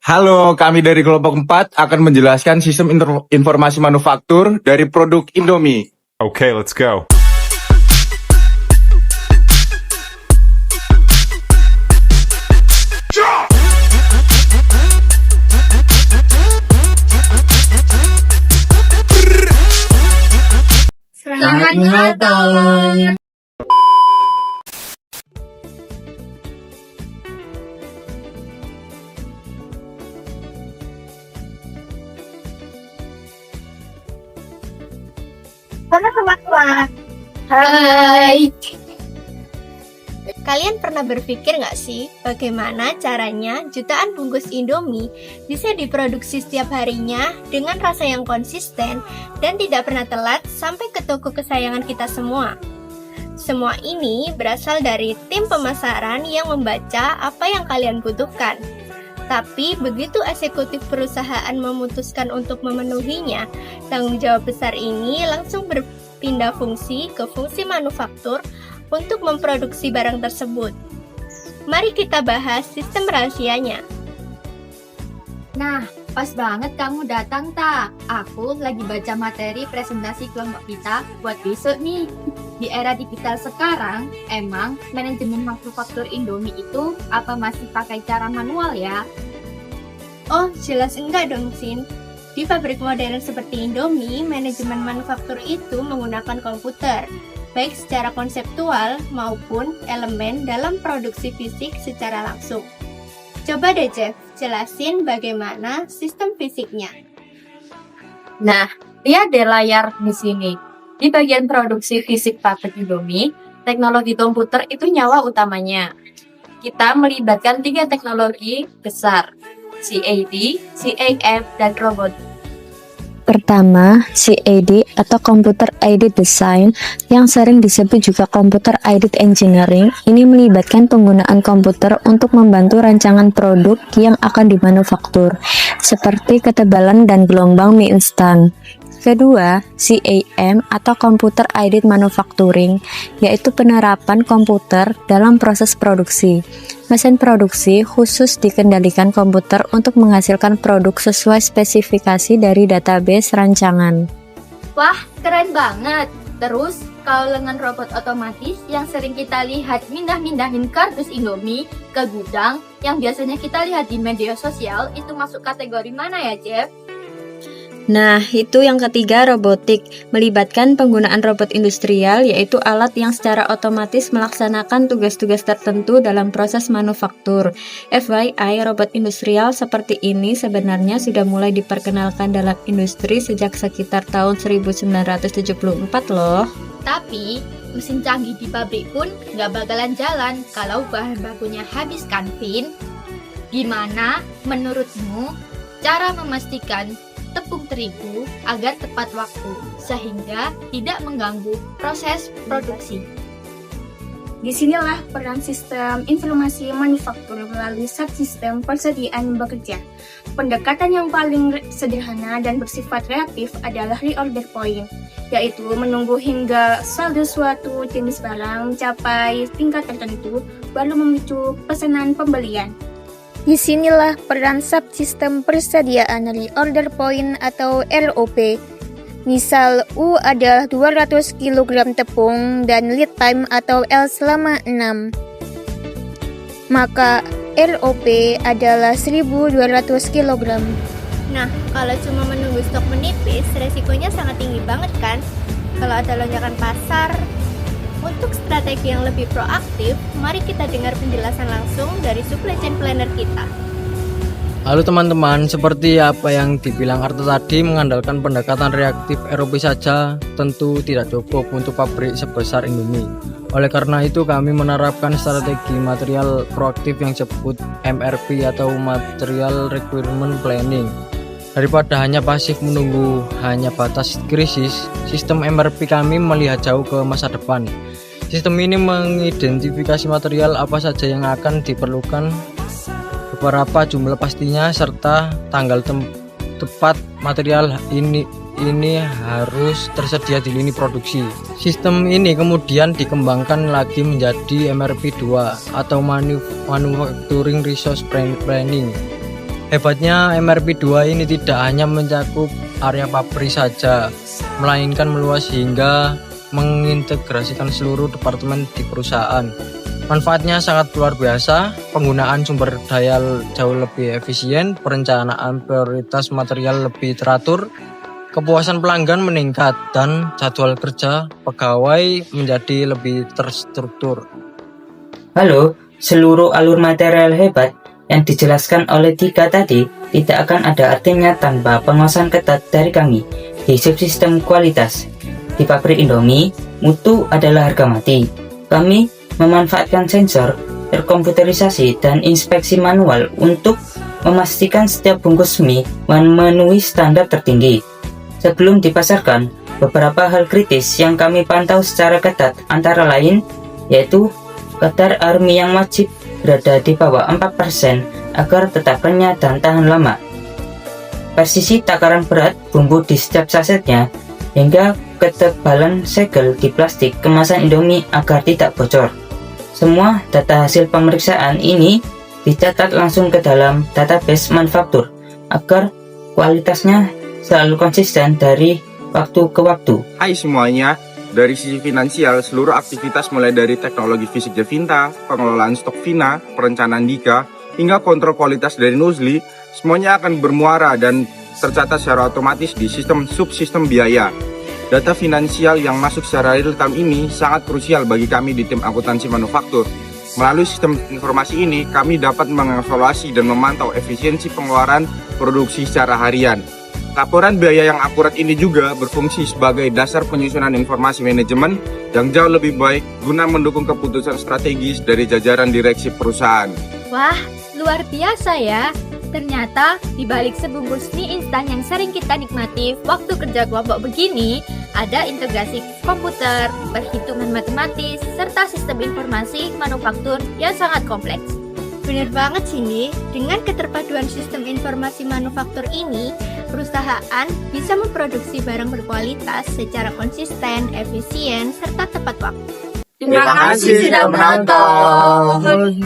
Halo, kami dari kelompok 4 akan menjelaskan sistem informasi manufaktur dari produk Indomie. Okay, let's go. Selamat Natal. Halo teman-teman. Hai. Kalian pernah berpikir nggak sih bagaimana caranya jutaan bungkus Indomie bisa diproduksi setiap harinya dengan rasa yang konsisten dan tidak pernah telat sampai ke toko kesayangan kita semua? Semua ini berasal dari tim pemasaran yang membaca apa yang kalian butuhkan. Tapi begitu eksekutif perusahaan memutuskan untuk memenuhinya, tanggung jawab besar ini langsung berpindah fungsi ke fungsi manufaktur untuk memproduksi barang tersebut. Mari kita bahas sistem rahasianya. Nah, pas banget kamu datang, Tak. Aku lagi baca materi presentasi kelompok kita buat besok nih. Di era digital sekarang, emang manajemen manufaktur Indomie itu apa masih pakai cara manual ya? Oh, jelas enggak dong, Sin. Di pabrik modern seperti Indomie, manajemen manufaktur itu menggunakan komputer, baik secara konseptual maupun elemen dalam produksi fisik secara langsung. Coba deh, Jeff, jelasin bagaimana sistem fisiknya. Nah, lihat deh layar di sini. Di bagian produksi fisik pabrik Indomie, teknologi komputer itu nyawa utamanya. Kita melibatkan 3 teknologi besar, CAD, CAM, dan robot. Pertama, CAD atau Computer Aided Design yang sering disebut juga Computer Aided Engineering. Ini melibatkan penggunaan komputer untuk membantu rancangan produk yang akan dimanufaktur, seperti ketebalan dan gelombang mie instan. Kedua, CAM atau Computer Aided Manufacturing, yaitu penerapan komputer dalam proses produksi. Mesin produksi khusus dikendalikan komputer untuk menghasilkan produk sesuai spesifikasi dari database rancangan. Wah, keren banget. Terus, kalau dengan robot otomatis yang sering kita lihat mindah-mindahin kardus Indomie ke gudang, yang biasanya kita lihat di media sosial, itu masuk kategori mana ya, Jeff? Nah, itu yang ketiga, robotik, melibatkan penggunaan robot industrial, yaitu alat yang secara otomatis melaksanakan tugas-tugas tertentu dalam proses manufaktur. FYI, robot industrial seperti ini sebenarnya sudah mulai diperkenalkan dalam industri sejak sekitar tahun 1974 loh. Tapi, mesin canggih di pabrik pun nggak bakalan jalan kalau bahan bakunya habis kan, Vin? Gimana menurutmu cara memastikan tepung terigu agar tepat waktu, sehingga tidak mengganggu proses produksi? Disinilah peran sistem informasi manufaktur melalui subsistem persediaan bekerja. Pendekatan yang paling sederhana dan bersifat reaktif adalah reorder point, yaitu menunggu hingga saldo suatu jenis barang mencapai tingkat tertentu, baru memicu pesanan pembelian. Disinilah peran subsistem persediaan reorder point atau ROP. Misal U adalah 200 kg tepung dan lead time atau L selama 6. Maka ROP adalah 1200 kg. Nah, kalau cuma menunggu stok menipis, resikonya sangat tinggi banget kan? Kalau ada lonjakan pasar. Untuk strategi yang lebih proaktif, mari kita dengar penjelasan langsung dari supply chain planner kita. Halo teman-teman, seperti apa yang dibilang Arto tadi, mengandalkan pendekatan reaktif ROP saja tentu tidak cukup untuk pabrik sebesar Indomie. Oleh karena itu kami menerapkan strategi material proaktif yang disebut MRP atau Material Requirement Planning. Daripada hanya pasif menunggu hanya batas krisis, sistem MRP kami melihat jauh ke masa depan. Sistem ini mengidentifikasi material apa saja yang akan diperlukan, beberapa jumlah pastinya, serta tanggal tepat material ini harus tersedia di lini produksi. Sistem ini kemudian dikembangkan lagi menjadi MRP2 atau Manufacturing Resource Planning. Hebatnya MRP2 ini tidak hanya mencakup area pabrik saja, melainkan meluas hingga mengintegrasikan seluruh departemen di perusahaan. Manfaatnya sangat luar biasa, penggunaan sumber daya jauh lebih efisien, perencanaan prioritas material lebih teratur, kepuasan pelanggan meningkat, dan jadwal kerja pegawai menjadi lebih terstruktur. Halo, seluruh alur material hebat yang dijelaskan oleh Dika tadi tidak akan ada artinya tanpa pengawasan ketat dari kami di subsistem kualitas. Di pabrik Indomie, mutu adalah harga mati. Kami memanfaatkan sensor, terkomputerisasi, dan inspeksi manual untuk memastikan setiap bungkus mie memenuhi standar tertinggi. Sebelum dipasarkan, beberapa hal kritis yang kami pantau secara ketat antara lain yaitu kadar air mie yang wajib berada di bawah 4% agar tetap renyah dan tahan lama. Presisi takaran berat bumbu di setiap sasetnya hingga ketebalan segel di plastik kemasan Indomie agar tidak bocor. Semua data hasil pemeriksaan ini dicatat langsung ke dalam database manufaktur agar kualitasnya selalu konsisten dari waktu ke waktu. Hai semuanya, dari sisi finansial, seluruh aktivitas mulai dari teknologi fisik Javinta, pengelolaan stok Vina, perencanaan Dika, hingga kontrol kualitas dari Nuzli, semuanya akan bermuara dan tercatat secara otomatis di sistem subsistem biaya. Data finansial yang masuk secara real time ini sangat krusial bagi kami di tim akuntansi manufaktur. Melalui sistem informasi ini, kami dapat mengevaluasi dan memantau efisiensi pengeluaran produksi secara harian. Laporan biaya yang akurat ini juga berfungsi sebagai dasar penyusunan informasi manajemen yang jauh lebih baik guna mendukung keputusan strategis dari jajaran direksi perusahaan. Wah, luar biasa ya. Ternyata di balik sebungkus mie instan yang sering kita nikmati waktu kerja kelompok begini, ada integrasi komputer, perhitungan matematis, serta sistem informasi manufaktur yang sangat kompleks. Bener banget Cindy, dengan keterpaduan sistem informasi manufaktur ini, perusahaan bisa memproduksi barang berkualitas secara konsisten, efisien, serta tepat waktu. Terima kasih sudah menonton.